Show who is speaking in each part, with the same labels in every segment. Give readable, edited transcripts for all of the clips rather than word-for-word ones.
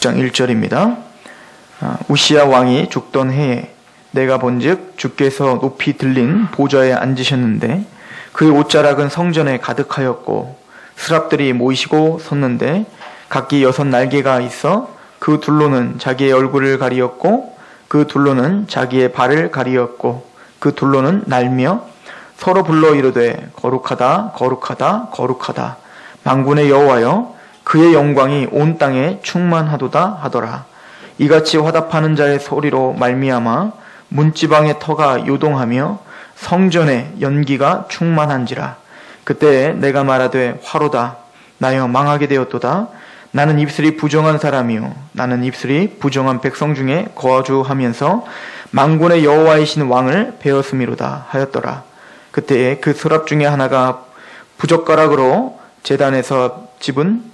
Speaker 1: 6장 1절입니다. 우시야 왕이 죽던 해에 내가 본즉 주께서 높이 들린 보좌에 앉으셨는데 그의 옷자락은 성전에 가득하였고 스랍들이 모이시고 섰는데 각기 6 날개가 있어 그 둘로는 자기의 얼굴을 가리었고 그 둘로는 자기의 발을 가리었고 그 둘로는 날며 서로 불러 이르되 거룩하다 거룩하다 거룩하다 만군의 여호와여 그의 영광이 온 땅에 충만하도다 하더라. 이같이 화답하는 자의 소리로 말미암아 문지방의 터가 요동하며 성전에 연기가 충만한지라. 그때 내가 말하되 화로다 나여 망하게 되었도다. 나는 입술이 부정한 사람이요 나는 입술이 부정한 백성 중에 거주하면서 만군의 여호와이신 왕을 배웠음이로다 하였더라. 그때에 그 서랍 중에 하나가 부젓가락으로 제단에서 집은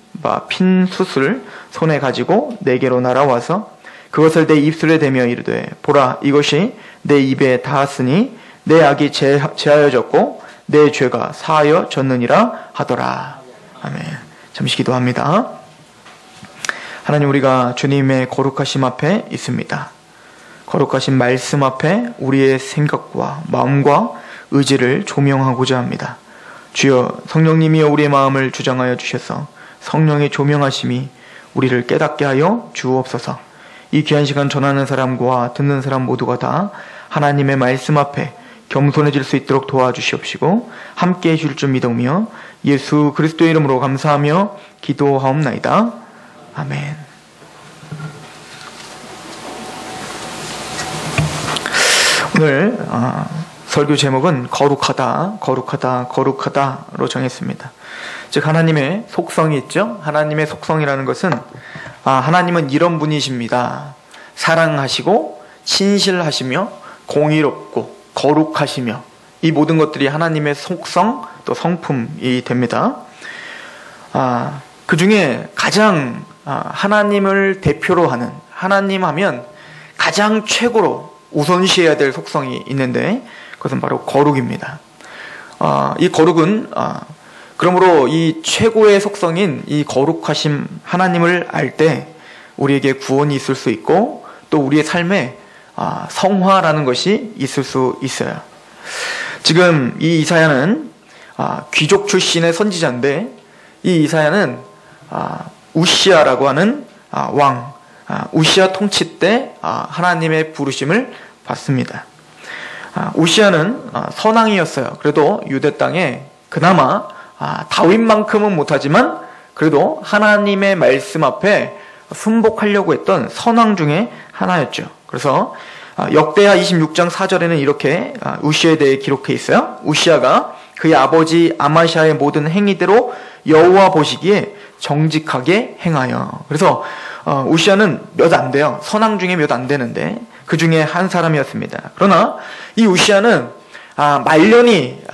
Speaker 1: 핀 숯을 손에 가지고 내게로 날아와서 그것을 내 입술에 대며 이르되 보라 이것이 내 입에 닿았으니 내 악이 제하여졌고 내 죄가 사하여졌느니라 하더라. 아멘. 잠시 기도합니다. 하나님, 우리가 주님의 거룩하심 앞에 있습니다. 거룩하신 말씀 앞에 우리의 생각과 마음과 의지를 조명하고자 합니다. 주여, 성령님이여 우리의 마음을 주장하여 주셔서 성령의 조명하심이 우리를 깨닫게 하여 주옵소서. 이 귀한 시간 전하는 사람과 듣는 사람 모두가 다 하나님의 말씀 앞에 겸손해질 수 있도록 도와주시옵시고 함께해 줄 줄 믿으며 예수 그리스도의 이름으로 감사하며 기도하옵나이다. 아멘. 오늘 설교 제목은 거룩하다, 거룩하다, 거룩하다로 정했습니다. 즉 하나님의 속성이 있죠. 하나님의 속성이라는 것은 하나님은 이런 분이십니다. 사랑하시고 친실하시며 공의롭고 거룩하시며 이 모든 것들이 하나님의 속성 또 성품이 됩니다. 그 중에 가장 하나님을 대표로 하는, 하나님 하면 가장 최고로 우선시해야 될 속성이 있는데 그것은 바로 거룩입니다. 이 거룩은 그러므로 이 최고의 속성인 이 거룩하심 하나님을 알 때 우리에게 구원이 있을 수 있고 또 우리의 삶에 성화라는 것이 있을 수 있어요. 지금 이 이사야는 귀족 출신의 선지자인데 이 이사야는 우시야라고 하는 왕, 우시야 통치 때 하나님의 부르심을 받습니다. 우시야는 선왕이었어요. 그래도 유대 땅에 그나마 다윗만큼은 못하지만 그래도 하나님의 말씀 앞에 순복하려고 했던 선왕 중에 하나였죠. 그래서 역대하 26장 4절에는 이렇게 우시야에 대해 기록해 있어요. 우시야가 그의 아버지 아마시아의 모든 행위대로 여호와 보시기에 정직하게 행하여. 그래서 우시야는 몇 안 돼요. 선왕 중에 몇 안 되는데 그 중에 한 사람이었습니다. 그러나 이 우시야는 말년이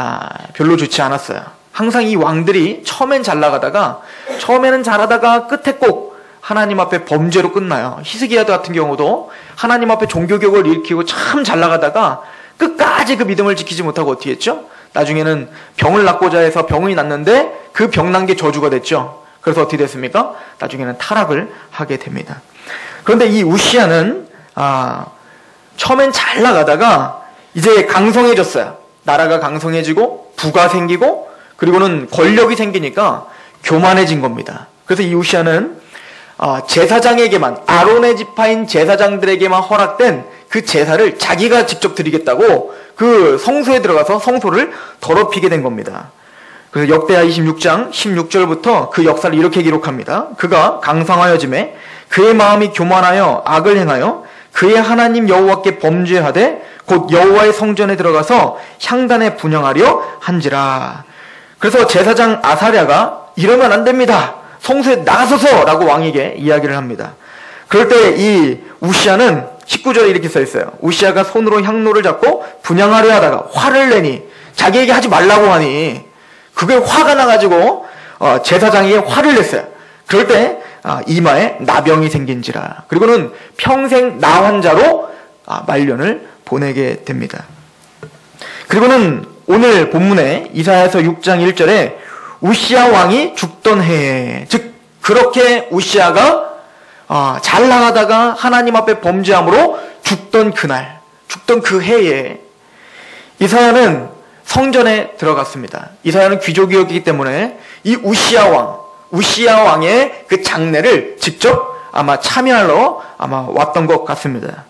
Speaker 1: 별로 좋지 않았어요. 항상 이 왕들이 처음엔 잘 나가다가 처음에는 잘하다가 끝에 꼭 하나님 앞에 범죄로 끝나요. 히스기야 같은 경우도 하나님 앞에 종교개혁을 일으키고 참 잘 나가다가 끝까지 그 믿음을 지키지 못하고 어떻게 했죠? 나중에는 병을 낫고자 해서 병이 났는데 그 병 난 게 저주가 됐죠. 그래서 어떻게 됐습니까? 나중에는 타락을 하게 됩니다. 그런데 이 우시야는 처음엔 잘 나가다가 이제 강성해졌어요. 나라가 강성해지고 부가 생기고 그리고는 권력이 생기니까 교만해진 겁니다. 그래서 이 우시야는 제사장에게만, 아론의 지파인 제사장들에게만 허락된 그 제사를 자기가 직접 드리겠다고 그 성소에 들어가서 성소를 더럽히게 된 겁니다. 그래서 역대하 26장 16절부터 그 역사를 이렇게 기록합니다. 그가 강성하여짐에 그의 마음이 교만하여 악을 행하여 그의 하나님 여호와께 범죄하되 곧 여호와의 성전에 들어가서 향단에 분향하려 한지라. 그래서 제사장 아사랴가 이러면 안 됩니다. 성소에 나가소서 라고 왕에게 이야기를 합니다. 그럴 때 이 우시야는 19절에 이렇게 써 있어요. 우시야가 손으로 향로를 잡고 분향하려 하다가 화를 내니, 자기에게 하지 말라고 하니 그게 화가 나가지고 제사장에게 화를 냈어요. 그럴 때 이마에 나병이 생긴지라. 그리고는 평생 나환자로 말년을 보내게 됩니다. 그리고는 오늘 본문에 이사야서 6장 1절에 우시야 왕이 죽던 해에, 즉 그렇게 우시야가 잘 나가다가 하나님 앞에 범죄함으로 죽던 그날, 죽던 그 해에 이사야는 성전에 들어갔습니다. 이사야는 귀족이었기 때문에 이 우시야 왕의 그 장례를 직접 아마 참여하러 왔던 것 같습니다.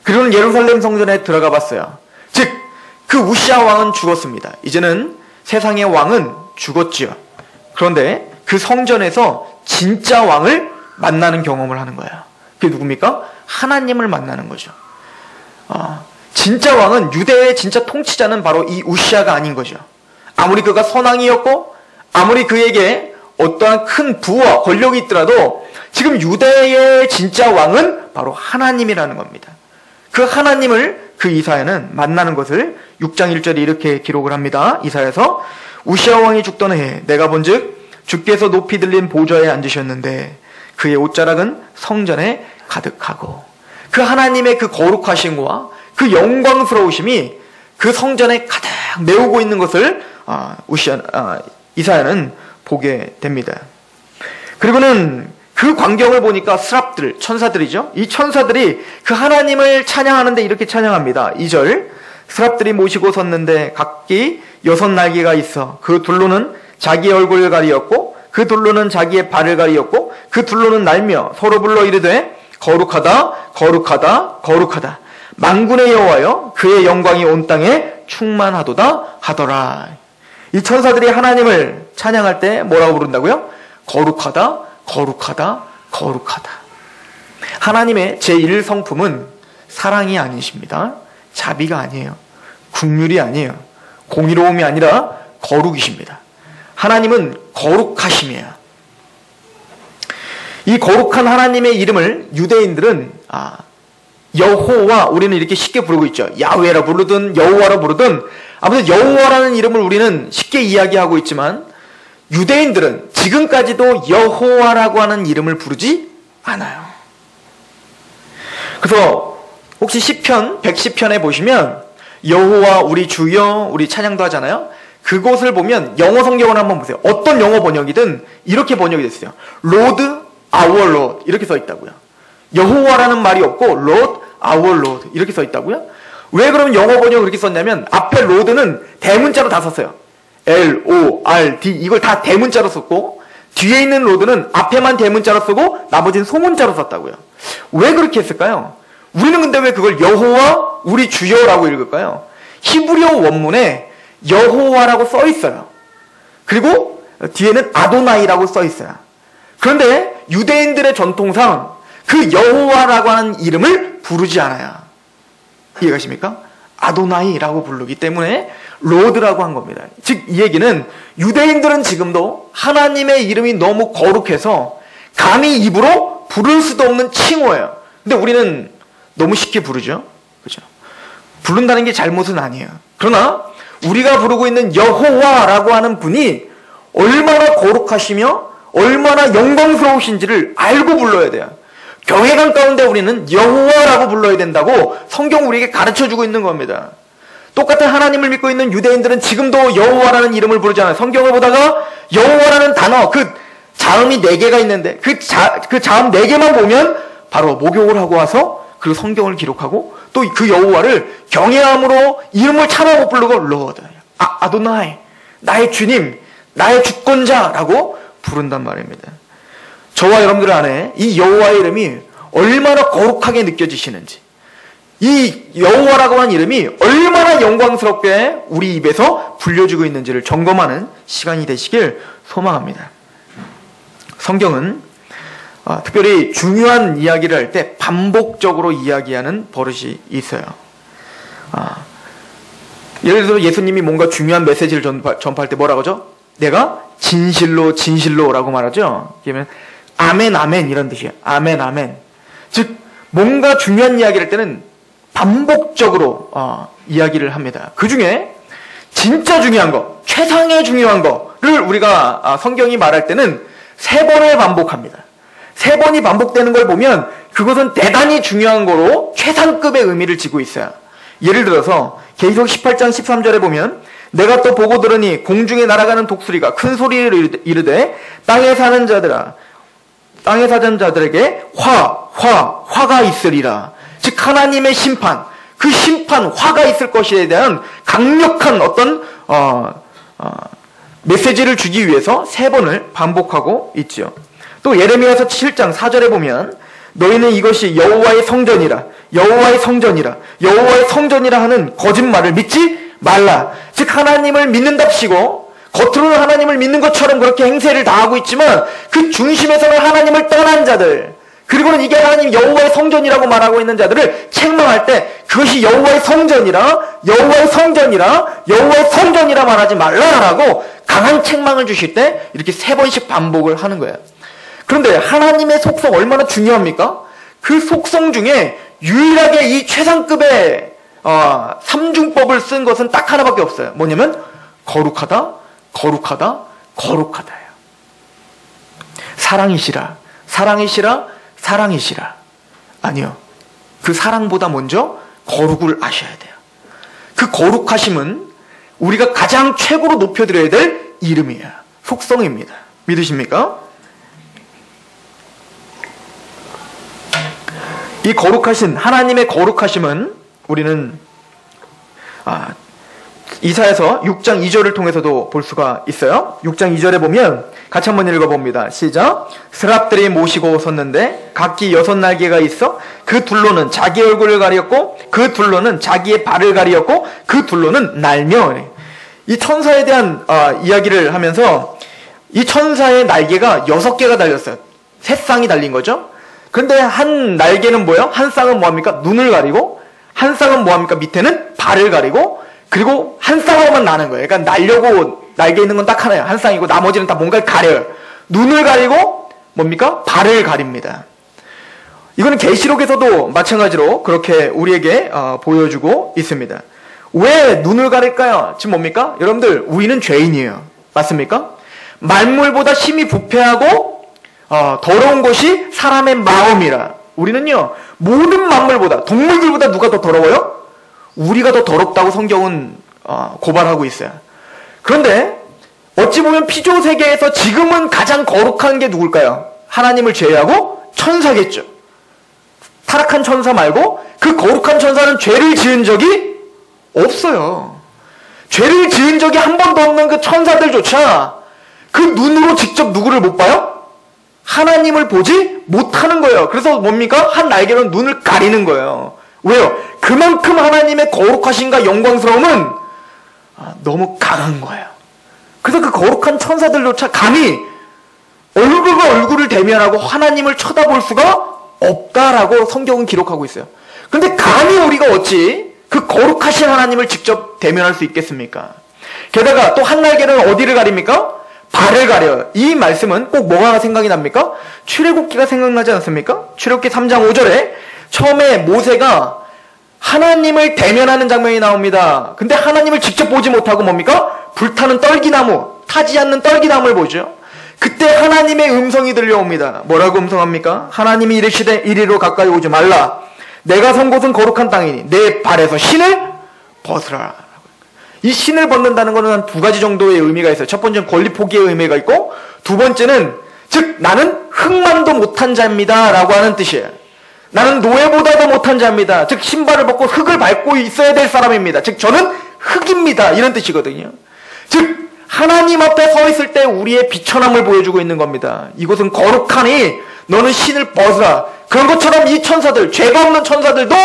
Speaker 1: 그리고는 예루살렘 성전에 들어가 봤어요. 즉, 그 우시야 왕은 죽었습니다. 이제는 세상의 왕은 죽었지요. 그런데 그 성전에서 진짜 왕을 만나는 경험을 하는 거예요. 그게 누굽니까? 하나님을 만나는 거죠. 진짜 왕은, 유대의 진짜 통치자는 바로 이 우시야가 아닌 거죠. 아무리 그가 선왕이었고 아무리 그에게 어떠한 큰 부와 권력이 있더라도 지금 유대의 진짜 왕은 바로 하나님이라는 겁니다. 그 하나님을 그 이사야는 만나는 것을 6장 1절에 이렇게 기록을 합니다. 이사야서 우시야 왕이 죽던 해에 내가 본즉 주께서 높이 들린 보좌에 앉으셨는데 그의 옷자락은 성전에 가득하고, 그 하나님의 그 거룩하심과 그 영광스러우심이 그 성전에 가득 메우고 있는 것을 이사야는 보게 됩니다. 그리고는 그 광경을 보니까 스랍들, 천사들이죠. 이 천사들이 그 하나님을 찬양하는데 이렇게 찬양합니다. 2절, 스랍들이 모시고 섰는데 각기 6날개가 있어 그 둘로는 자기의 얼굴을 가리었고 그 둘로는 자기의 발을 가리었고 그 둘로는 날며 서로 불러 이르되 거룩하다 거룩하다 거룩하다 만군의 여호와여 그의 영광이 온 땅에 충만하도다 하더라. 이 천사들이 하나님을 찬양할 때 뭐라고 부른다고요? 거룩하다 거룩하다 거룩하다. 하나님의 제1성품은 사랑이 아니십니다. 자비가 아니에요. 긍휼이 아니에요. 공의로움이 아니라 거룩이십니다. 하나님은 거룩하심이에요. 이 거룩한 하나님의 이름을 유대인들은 여호와, 우리는 이렇게 쉽게 부르고 있죠. 야훼라 부르든 여호와라 부르든, 아무튼 여호와라는 이름을 우리는 쉽게 이야기하고 있지만 유대인들은 지금까지도 여호와라고 하는 이름을 부르지 않아요. 그래서 혹시 시편 110편에 보시면 여호와 우리 주여, 우리 찬양도 하잖아요. 그곳을 보면 영어 성경을 한번 보세요. 어떤 영어 번역이든 이렇게 번역이 됐어요. Lord, our Lord 이렇게 써 있다고요. 여호와라는 말이 없고 Lord, our Lord 이렇게 써 있다고요. 왜 그러면 영어 번역을 그렇게 썼냐면 앞에 Lord는 대문자로 다 썼어요. L-O-R-D 이걸 다 대문자로 썼고, 뒤에 있는 Lord는 앞에만 대문자로 쓰고 나머지는 소문자로 썼다고요. 왜 그렇게 했을까요? 우리는 근데 왜 그걸 여호와 우리 주여라고 읽을까요? 히브리어 원문에 여호와라고 써 있어요. 그리고 뒤에는 아도나이라고 써 있어요. 그런데 유대인들의 전통상 그 여호와라고 하는 이름을 부르지 않아요. 이해가십니까? 아도나이라고 부르기 때문에 로드라고 한 겁니다. 즉 이 얘기는 유대인들은 지금도 하나님의 이름이 너무 거룩해서 감히 입으로 부를 수도 없는 칭호예요. 근데 우리는 너무 쉽게 부르죠. 그죠? 부른다는 게 잘못은 아니에요. 그러나 우리가 부르고 있는 여호와라고 하는 분이 얼마나 거룩하시며 얼마나 영광스러우신지를 알고 불러야 돼요. 교회관 가운데 우리는 여호와라고 불러야 된다고 성경 우리에게 가르쳐주고 있는 겁니다. 똑같은 하나님을 믿고 있는 유대인들은 지금도 여호와라는 이름을 부르잖아요. 성경을 보다가 여호와라는 단어, 그 자음이 4개가 있는데 그 자음 4개만 보면 바로 목욕을 하고 와서 그 성경을 기록하고 또 그 여호와를 경외함으로 이름을 차마 못 부르고 로드, 아도나이, 나의 주님, 나의 주권자라고 부른단 말입니다. 저와 여러분들 안에 이 여호와의 이름이 얼마나 거룩하게 느껴지시는지, 이 여호와라고 하는 이름이 얼마나 영광스럽게 우리 입에서 불려지고 있는지를 점검하는 시간이 되시길 소망합니다. 성경은 특별히 중요한 이야기를 할 때 반복적으로 이야기하는 버릇이 있어요. 예를 들어 예수님이 뭔가 중요한 메시지를 전파할 때 뭐라고 하죠? 내가 진실로 진실로라고 말하죠. 그러면 아멘 아멘 이런 뜻이에요. 아멘 아멘. 즉 뭔가 중요한 이야기를 할 때는 반복적으로 이야기를 합니다. 그 중에 진짜 중요한 거, 최상의 중요한 거를 우리가 성경이 말할 때는 3번을 반복합니다. 3번이 반복되는 걸 보면 그것은 대단히 중요한 거로 최상급의 의미를 지고 있어요. 예를 들어서 계시록 18장 13절에 보면 내가 또 보고 들으니 공중에 날아가는 독수리가 큰 소리를 이르되 땅에 사는 자들아 땅에 사는 자들에게 화가 있으리라. 즉 하나님의 심판, 그 심판, 화가 있을 것에 대한 강력한 어떤 메시지를 주기 위해서 3번을 반복하고 있죠. 또 예레미야서 7장 4절에 보면 너희는 이것이 여호와의 성전이라, 여호와의 성전이라, 여호와의 성전이라 하는 거짓말을 믿지 말라. 즉 하나님을 믿는답시고 겉으로는 하나님을 믿는 것처럼 그렇게 행세를 다하고 있지만 그 중심에서는 하나님을 떠난 자들, 그리고는 이게 하나님 여호와의 성전이라고 말하고 있는 자들을 책망할 때 그것이 여호와의 성전이라, 여호와의 성전이라, 여호와의 성전이라 말하지 말라라고 강한 책망을 주실 때 이렇게 3번씩 반복을 하는 거예요. 그런데 하나님의 속성 얼마나 중요합니까? 그 속성 중에 유일하게 이 최상급의 삼중법을 쓴 것은 딱 하나밖에 없어요. 뭐냐면 거룩하다, 거룩하다, 거룩하다예요. 사랑이시라, 사랑이시라, 사랑이시라. 아니요. 그 사랑보다 먼저 거룩을 아셔야 돼요. 그 거룩하심은 우리가 가장 최고로 높여드려야 될 이름이에요. 속성입니다. 믿으십니까? 이 거룩하신 하나님의 거룩하심은 우리는 이사야서 6장 2절을 통해서도 볼 수가 있어요. 6장 2절에 보면 같이 한번 읽어봅니다. 시작. 스랍들이 모시고 섰는데 각기 6날개가 있어 그 둘로는 자기 얼굴을 가리었고 그 둘로는 자기의 발을 가리었고 그 둘로는 날며. 이 천사에 대한 이야기를 하면서 이 천사의 날개가 6개가 달렸어요. 3쌍이 달린 거죠. 그런데 한 날개는 뭐예요? 한 쌍은 뭐합니까? 눈을 가리고, 한 쌍은 뭐합니까? 밑에는 발을 가리고, 그리고 한 쌍으로만 나는 거예요. 그러니까 날려고 날개 있는 건 딱 하나예요. 한 쌍이고 나머지는 다 뭔가를 가려요. 눈을 가리고 뭡니까? 발을 가립니다. 이거는 계시록에서도 마찬가지로 그렇게 우리에게 보여주고 있습니다. 왜 눈을 가릴까요? 지금 뭡니까? 여러분들 우리는 죄인이에요. 맞습니까? 만물보다 심히 부패하고 더러운 것이 사람의 마음이라. 우리는요 모든 만물보다, 동물들보다 누가 더 더러워요? 우리가 더 더럽다고 성경은 고발하고 있어요. 그런데 어찌 보면 피조 세계에서 지금은 가장 거룩한 게 누굴까요? 하나님을 제외하고 천사겠죠. 타락한 천사 말고 그 거룩한 천사는 죄를 지은 적이 없어요. 죄를 지은 적이 한 번도 없는 그 천사들조차 그 눈으로 직접 누구를 못 봐요? 하나님을 보지 못하는 거예요. 그래서 뭡니까? 한 날개로 눈을 가리는 거예요. 왜요? 그만큼 하나님의 거룩하심과 영광스러움은 너무 강한 거예요. 그래서 그 거룩한 천사들조차 감히 얼굴과 얼굴을 대면하고 하나님을 쳐다볼 수가 없다라고 성경은 기록하고 있어요. 그런데 감히 우리가 어찌 그 거룩하신 하나님을 직접 대면할 수 있겠습니까? 게다가 또 한 날개는 어디를 가립니까? 발을 가려요. 이 말씀은 꼭 뭐가 생각이 납니까? 출애굽기가 생각나지 않습니까? 출애굽기 3장 5절에 처음에 모세가 하나님을 대면하는 장면이 나옵니다. 근데 하나님을 직접 보지 못하고 뭡니까? 불타는 떨기나무, 타지 않는 떨기나무를 보죠. 그때 하나님의 음성이 들려옵니다. 뭐라고 음성합니까? 하나님이 이르시되 이리로 가까이 오지 말라. 내가 선 곳은 거룩한 땅이니 내 발에서 신을 벗으라. 이 신을 벗는다는 것은 한 2가지 정도의 의미가 있어요. 첫 번째는 권리 포기의 의미가 있고, 두 번째는 즉 나는 흙만도 못한 자입니다 라고 하는 뜻이에요. 나는 노예보다도 못한 자입니다. 즉 신발을 벗고 흙을 밟고 있어야 될 사람입니다. 즉 저는 흙입니다. 이런 뜻이거든요. 즉 하나님 앞에 서 있을 때 우리의 비천함을 보여주고 있는 겁니다. 이곳은 거룩하니 너는 신을 벗으라. 그런 것처럼 이 천사들, 죄가 없는 천사들도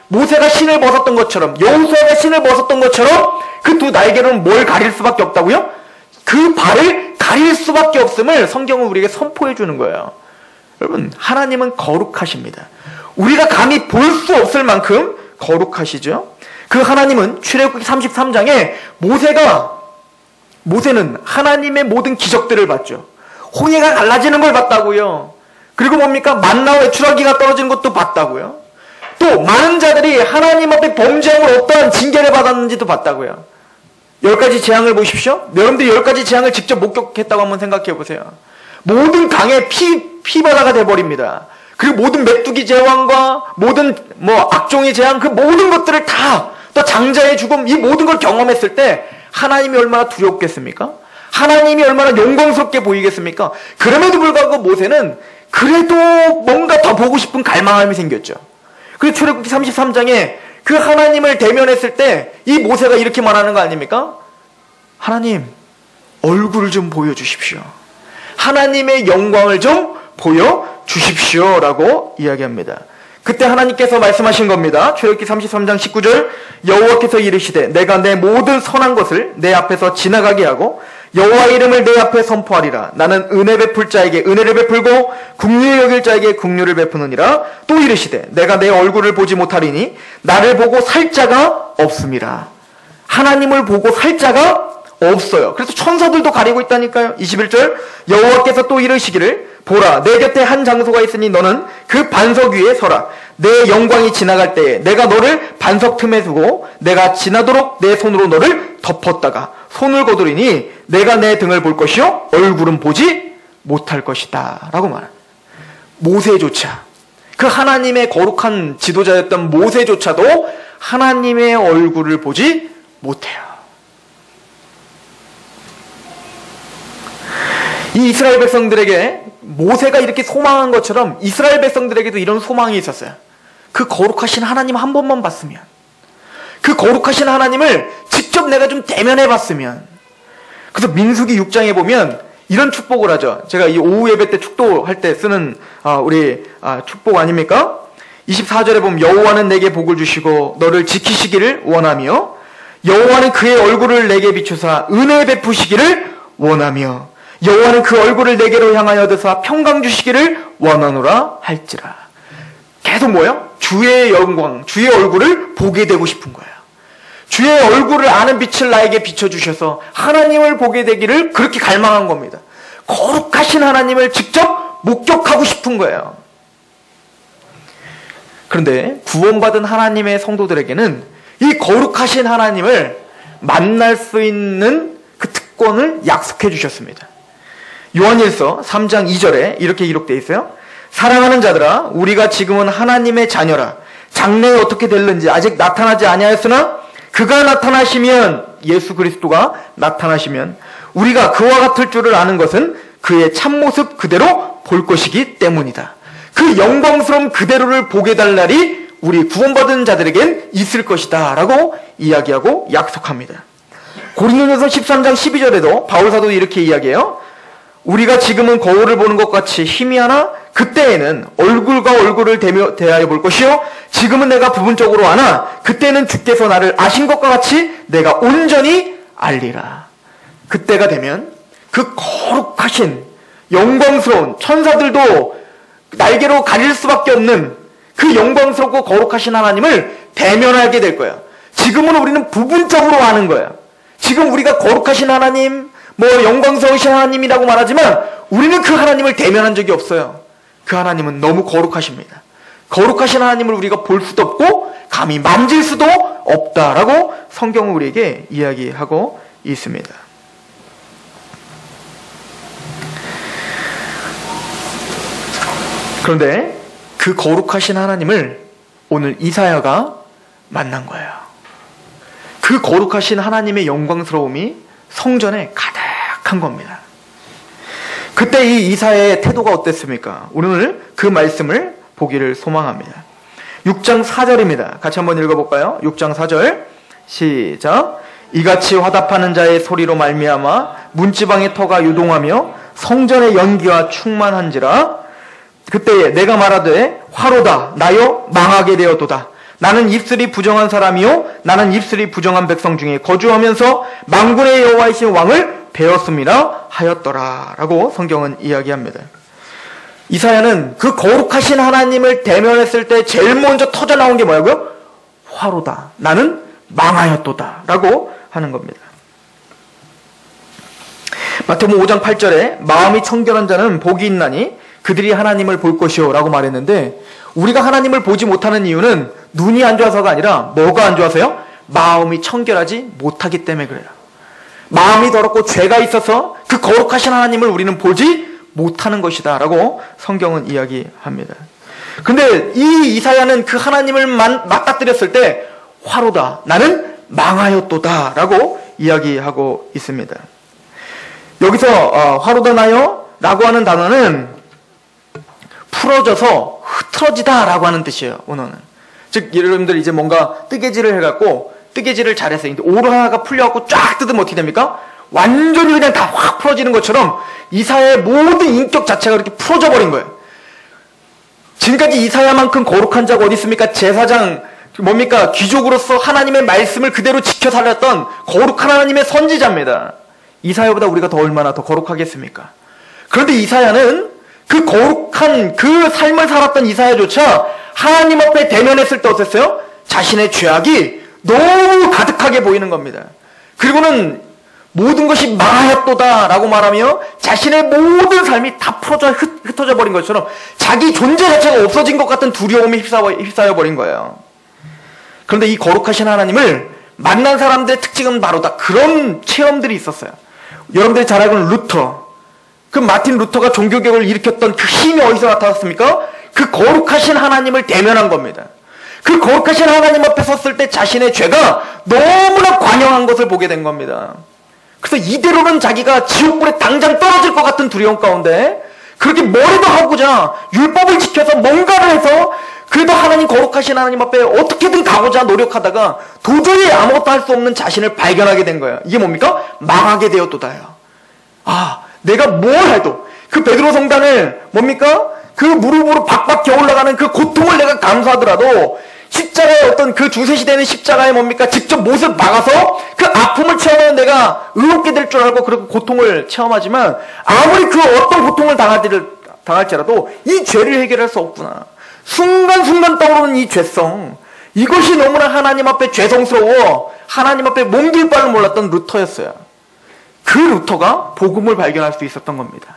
Speaker 1: 모세가 신을 벗었던 것처럼, 여호수아가 신을 벗었던 것처럼 그 2 날개로는 뭘 가릴 수밖에 없다고요? 그 발을 가릴 수밖에 없음을 성경은 우리에게 선포해 주는 거예요. 여러분, 하나님은 거룩하십니다. 우리가 감히 볼 수 없을 만큼 거룩하시죠. 그 하나님은 출애굽기 33장에 모세는 하나님의 모든 기적들을 봤죠. 홍해가 갈라지는 걸 봤다고요. 그리고 뭡니까? 만나와 외출하기가 떨어지는 것도 봤다고요. 또 많은 자들이 하나님 앞에 범죄함으로 어떠한 징계를 받았는지도 봤다고요. 10가지 재앙을 보십시오. 여러분들이 10가지 재앙을 직접 목격했다고 한번 생각해 보세요. 모든 강에 피바다가 돼버립니다. 그리고 모든 메뚜기 제왕과 모든 악종의 재앙, 그 모든 것들을 다, 또 장자의 죽음, 이 모든 걸 경험했을 때 하나님이 얼마나 두렵겠습니까? 하나님이 얼마나 영광스럽게 보이겠습니까? 그럼에도 불구하고 모세는 그래도 뭔가 더 보고 싶은 갈망함이 생겼죠. 그래서 출애굽기 33장에 그 하나님을 대면했을 때 이 모세가 이렇게 말하는 거 아닙니까? 하나님, 얼굴을 좀 보여주십시오. 하나님의 영광을 좀 보여주십시오 라고 이야기합니다. 그때 하나님께서 말씀하신 겁니다. 출애굽기 33장 19절, 여호와께서 이르시되 내가 내 모든 선한 것을 내 앞에서 지나가게 하고 여호와 이름을 내 앞에 선포하리라. 나는 은혜 베풀 자에게 은혜를 베풀고 긍휼히 여길 자에게 긍휼을 베푸느니라. 또 이르시되 내가 내 얼굴을 보지 못하리니 나를 보고 살 자가 없음이라. 하나님을 보고 살 자가 없어요. 그래서 천사들도 가리고 있다니까요. 21절, 여호와께서 또 이르시기를 보라, 내 곁에 한 장소가 있으니 너는 그 반석 위에 서라. 내 영광이 지나갈 때에 내가 너를 반석 틈에 두고 내가 지나도록 내 손으로 너를 덮었다가 손을 거두리니 내가 내 등을 볼 것이요 얼굴은 보지 못할 것이다 라고 말합니다. 모세조차, 그 하나님의 거룩한 지도자였던 모세조차도 하나님의 얼굴을 보지 못해요. 이 이스라엘 백성들에게 모세가 이렇게 소망한 것처럼 이스라엘 백성들에게도 이런 소망이 있었어요. 그 거룩하신 하나님 한 번만 봤으면, 그 거룩하신 하나님을 직접 내가 좀 대면해 봤으면. 그래서 민수기 6장에 보면 이런 축복을 하죠. 제가 이 오후 예배 때 축도할 때 쓰는 우리 축복 아닙니까? 24절에 보면 여호와는 내게 복을 주시고 너를 지키시기를 원하며 여호와는 그의 얼굴을 내게 비추사 은혜 베푸시기를 원하며 여호와는 그 얼굴을 내게로 향하여 드사 평강 주시기를 원하노라 할지라. 계속 뭐예요? 주의 영광, 주의 얼굴을 보게 되고 싶은 거예요. 주의 얼굴을 아는 빛을 나에게 비춰주셔서 하나님을 보게 되기를 그렇게 갈망한 겁니다. 거룩하신 하나님을 직접 목격하고 싶은 거예요. 그런데 구원받은 하나님의 성도들에게는 이 거룩하신 하나님을 만날 수 있는 그 특권을 약속해 주셨습니다. 요한일서 3장 2절에 이렇게 기록되어 있어요. 사랑하는 자들아, 우리가 지금은 하나님의 자녀라. 장래에 어떻게 될는지 아직 나타나지 아니하였으나 그가 나타나시면, 예수 그리스도가 나타나시면 우리가 그와 같을 줄을 아는 것은 그의 참모습 그대로 볼 것이기 때문이다. 그 영광스러운 그대로를 보게 될 날이 우리 구원받은 자들에겐 있을 것이다 라고 이야기하고 약속합니다. 고린도전서 13장 12절에도 바울사도 이렇게 이야기해요. 우리가 지금은 거울을 보는 것 같이 희미하나 그때에는 얼굴과 얼굴을 대하여 볼 것이요 지금은 내가 부분적으로 아나 그때는 주께서 나를 아신 것과 같이 내가 온전히 알리라. 그때가 되면 그 거룩하신 영광스러운, 천사들도 날개로 가릴 수밖에 없는 그 영광스럽고 거룩하신 하나님을 대면하게 될 거예요. 지금은 우리는 부분적으로 아는 거예요. 지금 우리가 거룩하신 하나님, 영광스러우신 하나님이라고 말하지만 우리는 그 하나님을 대면한 적이 없어요. 그 하나님은 너무 거룩하십니다. 거룩하신 하나님을 우리가 볼 수도 없고 감히 만질 수도 없다라고 성경은 우리에게 이야기하고 있습니다. 그런데 그 거룩하신 하나님을 오늘 이사야가 만난 거예요. 그 거룩하신 하나님의 영광스러움이 성전에 가득한 겁니다. 그때 이 이사야의 태도가 어땠습니까? 오늘 그 말씀을 보기를 소망합니다. 6장 4절입니다. 같이 한번 읽어볼까요? 6장 4절 시작. 이같이 화답하는 자의 소리로 말미암아 문지방의 터가 유동하며 성전의 연기와 충만한지라. 그때에 내가 말하되 화로다 나여 망하게 되었도다. 나는 입술이 부정한 사람이요 나는 입술이 부정한 백성 중에 거주하면서 만군의 여호와이신 왕을 배웠음이라 하였더라 라고 성경은 이야기합니다. 이사야는 그 거룩하신 하나님을 대면했을 때 제일 먼저 터져 나온 게 뭐라고요? 화로다 나는 망하였도다 라고 하는 겁니다. 마태복음 5장 8절에 마음이 청결한 자는 복이 있나니 그들이 하나님을 볼 것이요 라고 말했는데, 우리가 하나님을 보지 못하는 이유는 눈이 안 좋아서가 아니라 뭐가 안 좋아서요? 마음이 청결하지 못하기 때문에 그래요. 마음이 더럽고 죄가 있어서 그 거룩하신 하나님을 우리는 보지 못하는 것이다 라고 성경은 이야기합니다. 근데 이 이사야는 그 하나님을 맞닥뜨렸을 때 화로다 나는 망하였도다 라고 이야기하고 있습니다. 여기서 화로다 나여 라고 하는 단어는 풀어져서 흐트러지다라고 하는 뜻이에요. 은어는. 즉 여러분들 이제 뭔가 뜨개질을 해갖고 뜨개질을 잘했어요. 근데 올 하나가 풀려갖고 쫙 뜯으면 어떻게 됩니까? 완전히 그냥 다 확 풀어지는 것처럼 이사야의 모든 인격 자체가 이렇게 풀어져 버린 거예요. 지금까지 이사야만큼 거룩한 자가 어디 있습니까? 제사장 뭡니까? 귀족으로서 하나님의 말씀을 그대로 지켜 살렸던 거룩한 하나님의 선지자입니다. 이사야보다 우리가 더 얼마나 더 거룩하겠습니까? 그런데 이사야는 그 거룩한 그 삶을 살았던 이사야조차 하나님 앞에 대면했을 때 어땠어요? 자신의 죄악이 너무 가득하게 보이는 겁니다. 그리고는 모든 것이 망하였도다 라고 말하며 자신의 모든 삶이 다 풀어져 흩어져 버린 것처럼 자기 존재 자체가 없어진 것 같은 두려움에 휩싸여 버린 거예요. 그런데 이 거룩하신 하나님을 만난 사람들의 특징은 바로 다 그런 체험들이 있었어요. 여러분들이 잘 알고 있는 루터, 그 마틴 루터가 종교개혁을 일으켰던 그 힘이 어디서 나타났습니까? 그 거룩하신 하나님을 대면한 겁니다. 그 거룩하신 하나님 앞에 섰을 때 자신의 죄가 너무나 관영한 것을 보게 된 겁니다. 그래서 이대로는 자기가 지옥불에 당장 떨어질 것 같은 두려움 가운데 그렇게 뭐라도 하고자 율법을 지켜서 뭔가를 해서 그래도 하나님 거룩하신 하나님 앞에 어떻게든 가고자 노력하다가 도저히 아무것도 할 수 없는 자신을 발견하게 된 거예요. 이게 뭡니까? 망하게 되었도다요. 아, 내가 뭘 해도 그 베드로 성단을 뭡니까? 그 무릎으로 박박 기어 올라가는 그 고통을 내가 감수하더라도 십자가의 어떤 그 주세시되는 십자가에 뭡니까? 직접 못을 박아서 그 아픔을 체험하는 내가 의롭게 될 줄 알고 그렇게 고통을 체험하지만 아무리 그 어떤 고통을 당할지라도 이 죄를 해결할 수 없구나. 순간순간 떠오르는 이 죄성, 이것이 너무나 하나님 앞에 죄성스러워 하나님 앞에 몸둘 바를 몰랐던 루터였어요. 그 루터가 복음을 발견할 수 있었던 겁니다.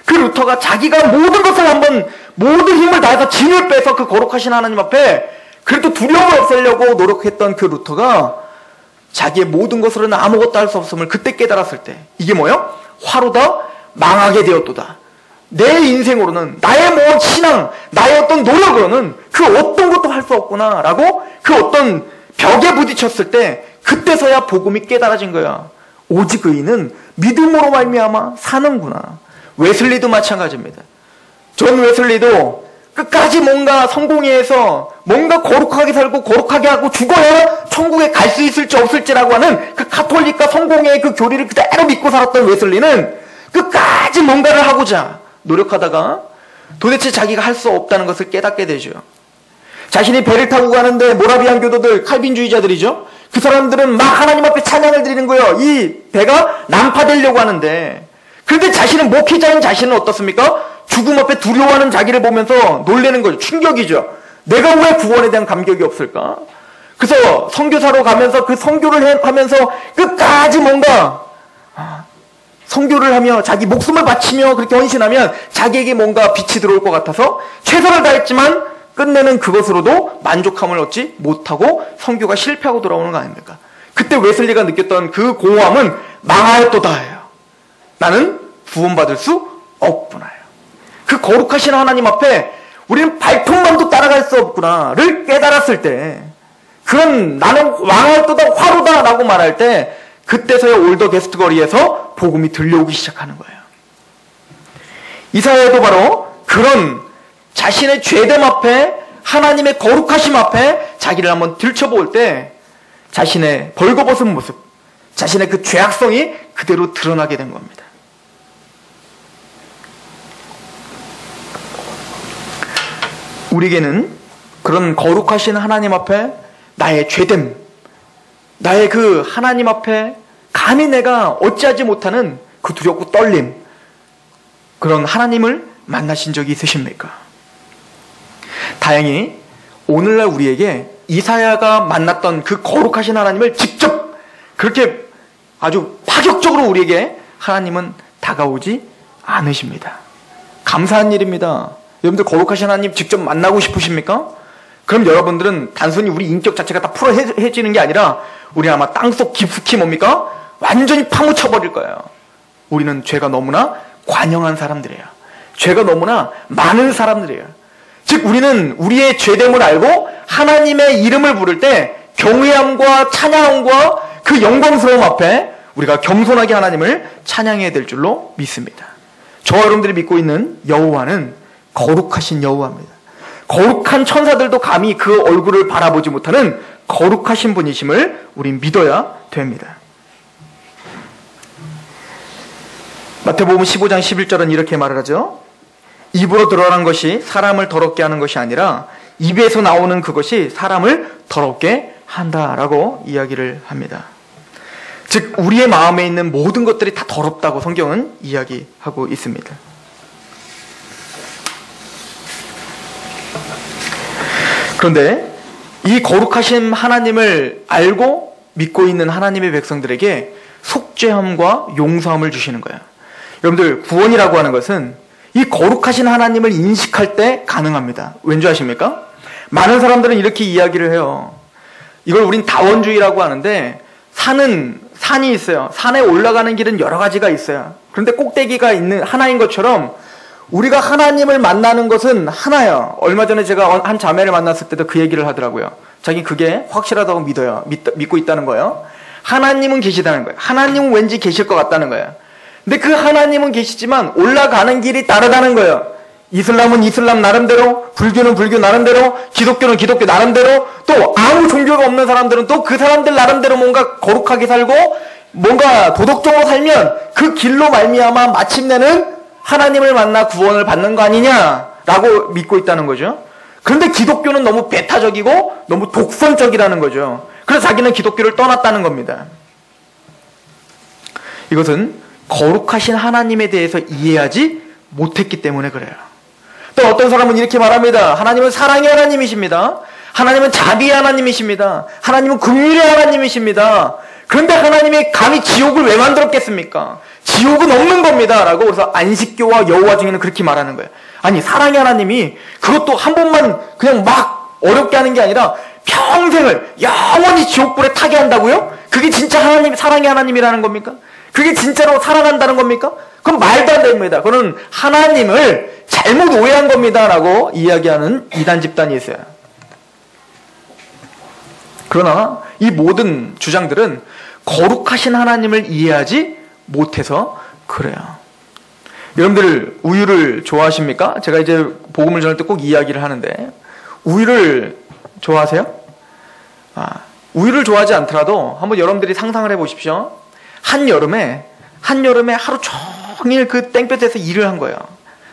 Speaker 1: 그 루터가 자기가 모든 것을 한번 모든 힘을 다해서 진을 빼서 그 거룩하신 하나님 앞에 그래도 두려움을 없애려고 노력했던 그 루터가 자기의 모든 것으로는 아무것도 할 수 없음을 그때 깨달았을 때 이게 뭐예요? 화로다 망하게 되었도다. 내 인생으로는 나의 뭐 신앙, 나의 어떤 노력으로는 그 어떤 것도 할 수 없구나 라고 그 어떤 벽에 부딪혔을 때 그때서야 복음이 깨달아진 거야. 오직 의인은 믿음으로 말미암아 사는구나. 웨슬리도 마찬가지입니다. 존 웨슬리도 끝까지 뭔가 성공해서 뭔가 거룩하게 살고 거룩하게 하고 죽어야 천국에 갈 수 있을지 없을지라고 하는 그 가톨릭과 성공의 그 교리를 그대로 믿고 살았던 웨슬리는 끝까지 뭔가를 하고자 노력하다가 도대체 자기가 할 수 없다는 것을 깨닫게 되죠. 자신이 배를 타고 가는데 모라비안 교도들, 칼빈주의자들이죠. 그 사람들은 막 하나님 앞에 찬양을 드리는 거예요. 이 배가 난파되려고 하는데 그런데 자신은 목회자인 자신은 어떻습니까? 죽음 앞에 두려워하는 자기를 보면서 놀라는 거죠. 충격이죠. 내가 왜 구원에 대한 감격이 없을까? 그래서 선교사로 가면서 그 선교를 하면서 끝까지 뭔가 선교를 하며 자기 목숨을 바치며 그렇게 헌신하면 자기에게 뭔가 빛이 들어올 것 같아서 최선을 다했지만 끝내는 그것으로도 만족함을 얻지 못하고 선교가 실패하고 돌아오는 거 아닙니까? 그때 웨슬리가 느꼈던 그 공허함은 망하였도다예요. 나는 구원받을 수 없구나요. 그 거룩하신 하나님 앞에 우리는 발톱만도 따라갈 수 없구나를 깨달았을 때 그런 나는 망하였도다 화로다 라고 말할 때 그때서야 올더 게스트 거리에서 복음이 들려오기 시작하는 거예요. 이사야도 바로 그런 자신의 죄됨 앞에 하나님의 거룩하심 앞에 자기를 한번 들춰볼 때 자신의 벌거벗은 모습, 자신의 그 죄악성이 그대로 드러나게 된 겁니다. 우리에게는 그런 거룩하신 하나님 앞에 나의 죄됨, 나의 그 하나님 앞에 감히 내가 어찌하지 못하는 그 두렵고 떨림, 그런 하나님을 만나신 적이 있으십니까? 다행히 오늘날 우리에게 이사야가 만났던 그 거룩하신 하나님을 직접 그렇게 아주 파격적으로 우리에게 하나님은 다가오지 않으십니다. 감사한 일입니다. 여러분들 거룩하신 하나님 직접 만나고 싶으십니까? 그럼 여러분들은 단순히 우리 인격 자체가 다 풀어해지는 게 아니라 우리 아마 땅속 깊숙이 뭡니까? 완전히 파묻혀버릴 거예요. 우리는 죄가 너무나 관영한 사람들이에요. 죄가 너무나 많은 사람들이에요. 즉 우리는 우리의 죄됨을 알고 하나님의 이름을 부를 때 경외함과 찬양함과 그 영광스러움 앞에 우리가 겸손하게 하나님을 찬양해야 될 줄로 믿습니다. 저와 여러분들이 믿고 있는 여호와는 거룩하신 여호와입니다. 거룩한 천사들도 감히 그 얼굴을 바라보지 못하는 거룩하신 분이심을 우린 믿어야 됩니다. 마태복음 15장 11절은 이렇게 말을 하죠. 입으로 들어가는 것이 사람을 더럽게 하는 것이 아니라 입에서 나오는 그것이 사람을 더럽게 한다라고 이야기를 합니다. 즉 우리의 마음에 있는 모든 것들이 다 더럽다고 성경은 이야기하고 있습니다. 그런데 이 거룩하신 하나님을 알고 믿고 있는 하나님의 백성들에게 속죄함과 용서함을 주시는 거예요. 여러분들 구원이라고 하는 것은 이 거룩하신 하나님을 인식할 때 가능합니다. 왠지 아십니까? 많은 사람들은 이렇게 이야기를 해요. 이걸 우린 다원주의라고 하는데 산이 있어요. 산에 올라가는 길은 여러 가지가 있어요. 그런데 꼭대기가 있는 하나인 것처럼 우리가 하나님을 만나는 것은 하나예요. 얼마 전에 제가 한 자매를 만났을 때도 그 얘기를 하더라고요. 자기 그게 확실하다고 믿고 있다는 거예요. 하나님은 계시다는 거예요. 하나님은 왠지 계실 것 같다는 거예요. 근데 그 하나님은 계시지만 올라가는 길이 다르다는 거예요. 이슬람은 이슬람 나름대로, 불교는 불교 나름대로, 기독교는 기독교 나름대로, 또 아무 종교가 없는 사람들은 또 그 사람들 나름대로 뭔가 거룩하게 살고 뭔가 도덕적으로 살면 그 길로 말미암아 마침내는 하나님을 만나 구원을 받는 거 아니냐라고 믿고 있다는 거죠. 그런데 기독교는 너무 배타적이고 너무 독선적이라는 거죠. 그래서 자기는 기독교를 떠났다는 겁니다. 이것은 거룩하신 하나님에 대해서 이해하지 못했기 때문에 그래요. 또 어떤 사람은 이렇게 말합니다. 하나님은 사랑의 하나님이십니다. 하나님은 자비의 하나님이십니다. 하나님은 긍휼의 하나님이십니다. 그런데 하나님이 감히 지옥을 왜 만들었겠습니까? 지옥은 없는 겁니다. 라고 그래서 안식교와 여호와 중에는 그렇게 말하는 거예요. 아니 사랑의 하나님이 그것도 한 번만 그냥 막 어렵게 하는 게 아니라 평생을 영원히 지옥불에 타게 한다고요? 그게 진짜 하나님 사랑의 하나님이라는 겁니까? 그게 진짜로 사랑한다는 겁니까? 그건 말도 안 됩니다. 그건 하나님을 잘못 오해한 겁니다. 라고 이야기하는 이단 집단이 있어요. 그러나 이 모든 주장들은 거룩하신 하나님을 이해하지 못해서 그래요. 여러분들 우유를 좋아하십니까? 제가 이제 복음을 전할 때 꼭 이야기를 하는데 우유를 좋아하세요? 우유를 좋아하지 않더라도 한번 여러분들이 상상을 해보십시오. 한여름에 하루 종일 그 땡볕에서 일을 한 거예요.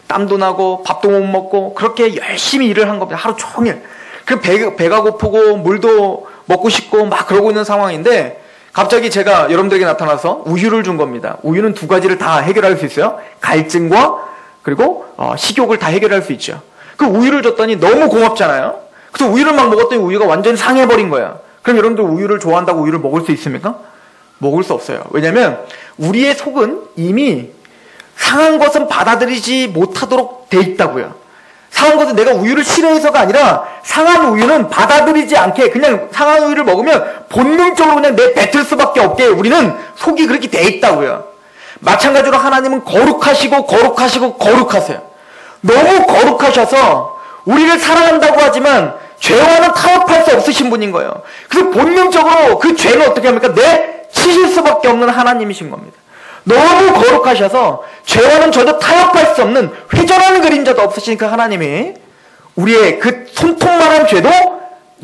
Speaker 1: 땀도 나고 밥도 못 먹고 그렇게 열심히 일을 한 겁니다. 하루 종일. 그 배가 고프고 물도 먹고 싶고 막 그러고 있는 상황인데 갑자기 제가 여러분들에게 나타나서 우유를 준 겁니다. 우유는 두 가지를 다 해결할 수 있어요. 갈증과 그리고 식욕을 다 해결할 수 있죠. 그 우유를 줬더니 너무 고맙잖아요. 그래서 우유를 막 먹었더니 우유가 완전히 상해버린 거예요. 그럼 여러분들 우유를 좋아한다고 우유를 먹을 수 있습니까? 먹을 수 없어요. 왜냐하면 우리의 속은 이미 상한 것은 받아들이지 못하도록 돼 있다고요. 상한 것은 내가 우유를 싫어해서가 아니라 상한 우유는 받아들이지 않게 그냥 상한 우유를 먹으면 본능적으로 그냥 뱉을 수밖에 없게 우리는 속이 그렇게 돼 있다고요. 마찬가지로 하나님은 거룩하시고 거룩하세요. 너무 거룩하셔서 우리를 사랑한다고 하지만 죄와는 타협할 수 없으신 분인 거예요. 그래서 본능적으로 그 죄는 어떻게 합니까? 치실 수밖에 없는 하나님이신 겁니다. 너무 거룩하셔서 죄와는 전혀 타협할 수 없는 회전하는 그림자도 없으신 그 하나님이 우리의 그 손톱만한 죄도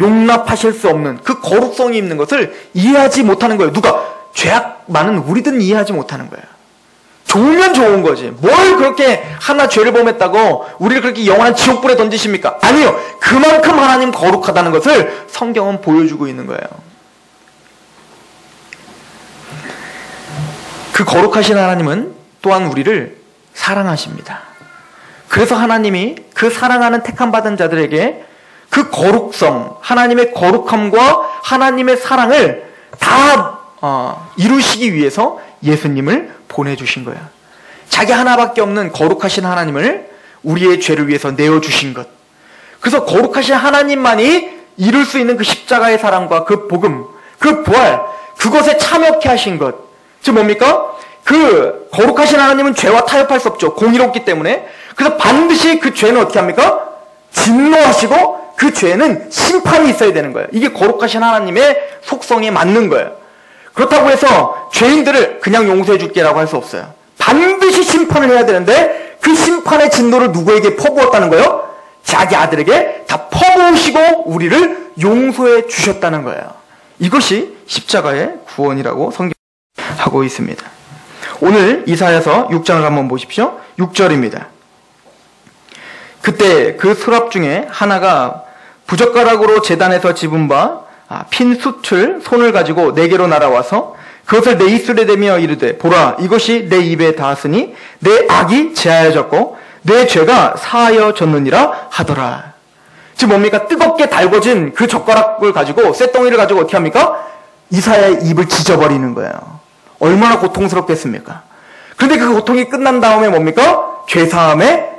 Speaker 1: 용납하실 수 없는 그 거룩성이 있는 것을 이해하지 못하는 거예요. 누가? 죄악 많은 우리들은 이해하지 못하는 거예요. 좋으면 좋은 거지. 뭘 그렇게 하나 죄를 범했다고 우리를 그렇게 영원한 지옥불에 던지십니까? 아니요. 그만큼 하나님 거룩하다는 것을 성경은 보여주고 있는 거예요. 그 거룩하신 하나님은 또한 우리를 사랑하십니다. 그래서 하나님이 그 사랑하는 택함받은 자들에게 그 거룩성, 하나님의 거룩함과 하나님의 사랑을 다 이루시기 위해서 예수님을 보내주신 거예요. 자기 하나밖에 없는 거룩하신 하나님을 우리의 죄를 위해서 내어주신 것. 그래서 거룩하신 하나님만이 이룰 수 있는 그 십자가의 사랑과 그 복음, 그 부활, 그것에 참여케 하신 것. 즉 뭡니까? 그 거룩하신 하나님은 죄와 타협할 수 없죠. 공의롭기 때문에. 그래서 반드시 그 죄는 어떻게 합니까? 진노하시고 그 죄는 심판이 있어야 되는 거예요. 이게 거룩하신 하나님의 속성에 맞는 거예요. 그렇다고 해서 죄인들을 그냥 용서해 줄게라고 할 수 없어요. 반드시 심판을 해야 되는데
Speaker 2: 그 심판의 진노를 누구에게 퍼부었다는 거예요? 자기 아들에게 다 퍼부으시고 우리를 용서해 주셨다는 거예요. 이것이 십자가의 구원이라고 성경하고 있습니다. 오늘 이사야서 6장을 한번 보십시오. 6절입니다. 그때 그 수랍 중에 하나가 부젓가락으로 제단에서 집은 바 핀 숯을 손을 가지고 내게로 날아와서 그것을 내 입술에 대며 이르되 보라 이것이 내 입에 닿았으니 내 악이 제하여졌고 내 죄가 사하여졌느니라 하더라. 지금 뭡니까? 뜨겁게 달궈진 그 젓가락을 가지고 쇳덩이를 가지고 어떻게 합니까? 이사야의 입을 찢어버리는 거예요. 얼마나 고통스럽겠습니까? 그런데 그 고통이 끝난 다음에 뭡니까? 죄사함의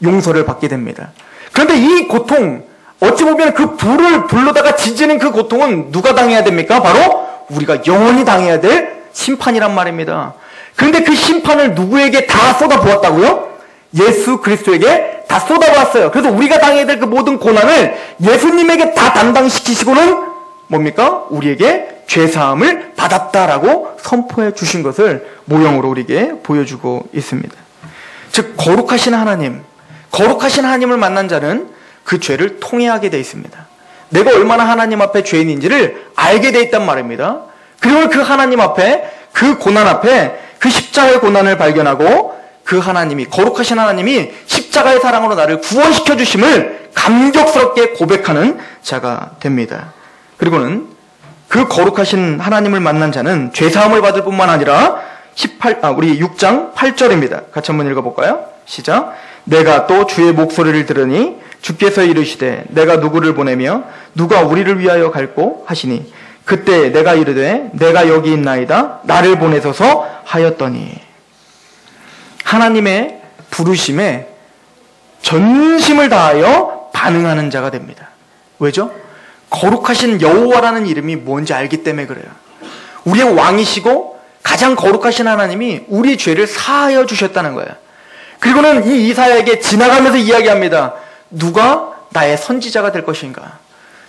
Speaker 2: 용서를 받게 됩니다. 그런데 이 고통, 어찌 보면 그 불로다가 지지는 그 고통은 누가 당해야 됩니까? 바로 우리가 영원히 당해야 될 심판이란 말입니다. 그런데 그 심판을 누구에게 다 쏟아부었다고요? 예수 그리스도에게 다 쏟아부었어요. 그래서 우리가 당해야 될 그 모든 고난을 예수님에게 다 담당시키시고는 뭡니까? 우리에게 죄사함을 받았다라고 선포해 주신 것을 모형으로 우리에게 보여주고 있습니다. 즉 거룩하신 하나님, 거룩하신 하나님을 만난 자는 그 죄를 통회하게 되어 있습니다. 내가 얼마나 하나님 앞에 죄인인지를 알게 돼 있단 말입니다. 그리고 그 하나님 앞에, 그 고난 앞에 그 십자가의 고난을 발견하고 그 하나님이, 거룩하신 하나님이 십자가의 사랑으로 나를 구원시켜 주심을 감격스럽게 고백하는 자가 됩니다. 그리고는 그 거룩하신 하나님을 만난 자는 죄사함을 받을 뿐만 아니라 우리 6장 8절입니다. 같이 한번 읽어볼까요? 시작. 내가 또 주의 목소리를 들으니 주께서 이르시되 내가 누구를 보내며 누가 우리를 위하여 갈꼬 하시니 그때 내가 이르되 내가 여기 있나이다 나를 보내소서 하였더니 하나님의 부르심에 전심을 다하여 반응하는 자가 됩니다. 왜죠? 거룩하신 여호와라는 이름이 뭔지 알기 때문에 그래요. 우리의 왕이시고 가장 거룩하신 하나님이 우리 죄를 사하여 주셨다는 거예요. 그리고는 이 이사야에게 지나가면서 이야기합니다. 누가 나의 선지자가 될 것인가?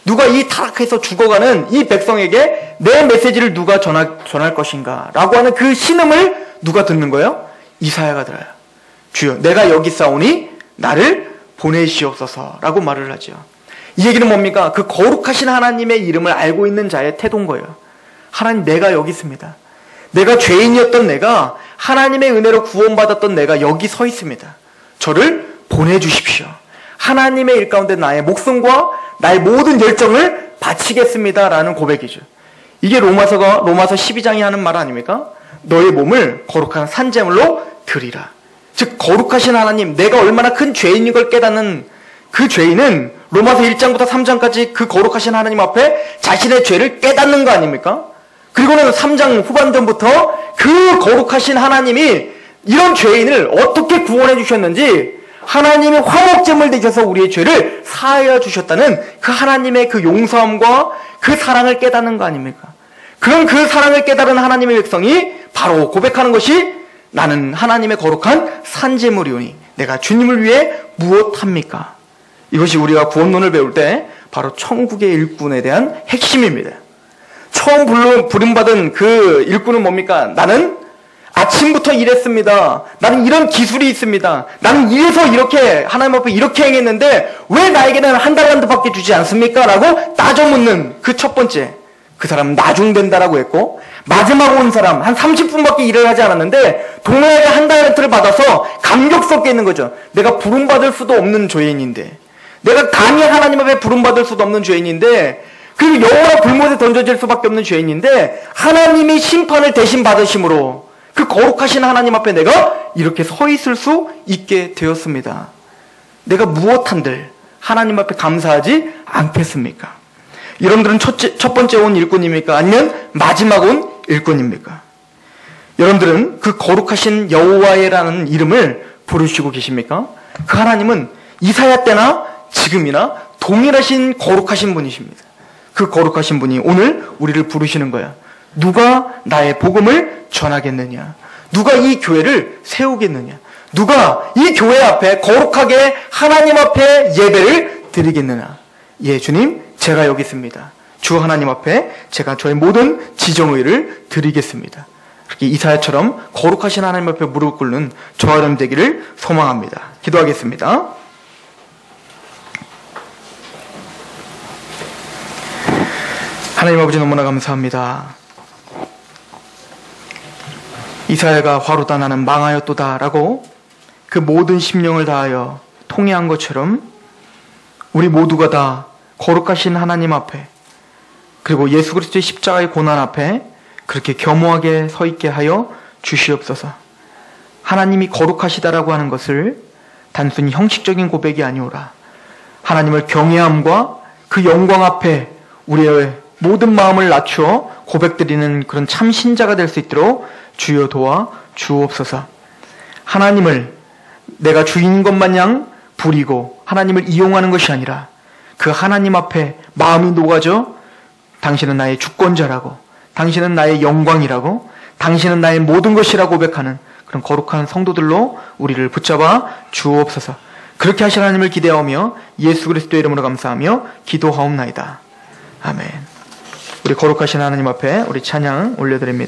Speaker 2: 누가 이 타락해서 죽어가는 이 백성에게 내 메시지를 누가 전할 것인가? 라고 하는 그 신음을 누가 듣는 거예요? 이사야가 들어요. 주여 내가 여기 있사오니 나를 보내시옵소서 라고 말을 하죠. 이 얘기는 뭡니까? 그 거룩하신 하나님의 이름을 알고 있는 자의 태도인 거예요. 하나님 내가 여기 있습니다. 내가 죄인이었던 내가 하나님의 은혜로 구원받았던 내가 여기 서 있습니다. 저를 보내주십시오. 하나님의 일 가운데 나의 목숨과 나의 모든 열정을 바치겠습니다. 라는 고백이죠. 이게 로마서 12장이 하는 말 아닙니까? 너의 몸을 거룩한 산제물로 드리라. 즉 거룩하신 하나님, 내가 얼마나 큰 죄인인 걸 깨닫는 그 죄인은 로마서 1장부터 3장까지 그 거룩하신 하나님 앞에 자신의 죄를 깨닫는 거 아닙니까? 그리고는 3장 후반전부터 그 거룩하신 하나님이 이런 죄인을 어떻게 구원해 주셨는지 하나님이 화목제물 되셔서 우리의 죄를 사하여 주셨다는 그 하나님의 그 용서함과 그 사랑을 깨닫는 거 아닙니까? 그런 그 사랑을 깨달은 하나님의 백성이 바로 고백하는 것이 나는 하나님의 거룩한 산제물이오니 내가 주님을 위해 무엇합니까? 이것이 우리가 구원론을 배울 때 바로 천국의 일꾼에 대한 핵심입니다. 처음 부름받은 그 일꾼은 뭡니까? 나는 아침부터 일했습니다. 나는 이런 기술이 있습니다. 나는 이래서 이렇게 하나님 앞에 이렇게 행했는데 왜 나에게는 한 달란트밖에 주지 않습니까? 라고 따져 묻는 그 첫 번째. 그 사람은 나중된다라고 했고 마지막 온 사람 한 30분밖에 일을 하지 않았는데 동일하게 한 달란트를 받아서 감격스럽게 있는 거죠. 내가 부름받을 수도 없는 죄인인데 내가 감히 하나님 앞에 부름받을 수도 없는 죄인인데 그리고 여호와 불못에 던져질 수밖에 없는 죄인인데 하나님이 심판을 대신 받으심으로 그 거룩하신 하나님 앞에 내가 이렇게 서 있을 수 있게 되었습니다. 내가 무엇한들 하나님 앞에 감사하지 않겠습니까? 여러분들은 첫 번째 온 일꾼입니까? 아니면 마지막 온 일꾼입니까? 여러분들은 그 거룩하신 여호와라는 이름을 부르시고 계십니까? 그 하나님은 이사야 때나 지금이나 동일하신 거룩하신 분이십니다. 그 거룩하신 분이 오늘 우리를 부르시는 거야. 누가 나의 복음을 전하겠느냐? 누가 이 교회를 세우겠느냐? 누가 이 교회 앞에 거룩하게 하나님 앞에 예배를 드리겠느냐? 예, 주님, 제가 여기 있습니다. 주 하나님 앞에 제가 저의 모든 지정의를 드리겠습니다. 그렇게 이사야처럼 거룩하신 하나님 앞에 무릎 꿇는 저와 여러분 되기를 소망합니다. 기도하겠습니다. 하나님 아버지 너무나 감사합니다. 이사야가 화로다 나는 망하였도다 라고 그 모든 심령을 다하여 통회한 것처럼 우리 모두가 다 거룩하신 하나님 앞에 그리고 예수 그리스도의 십자가의 고난 앞에 그렇게 겸허하게 서 있게 하여 주시옵소서. 하나님이 거룩하시다라고 하는 것을 단순히 형식적인 고백이 아니오라. 하나님을 경외함과 그 영광 앞에 우리의 모든 마음을 낮추어 고백드리는 그런 참 신자가 될 수 있도록 주여 도와 주옵소서. 하나님을 내가 주인 것 마냥 부리고 하나님을 이용하는 것이 아니라 그 하나님 앞에 마음이 녹아져 당신은 나의 주권자라고, 당신은 나의 영광이라고, 당신은 나의 모든 것이라고 고백하는 그런 거룩한 성도들로 우리를 붙잡아 주옵소서. 그렇게 하실 하나님을 기대하며 예수 그리스도의 이름으로 감사하며 기도하옵나이다. 아멘. 우리 거룩하신 하나님 앞에 우리 찬양 올려드립니다.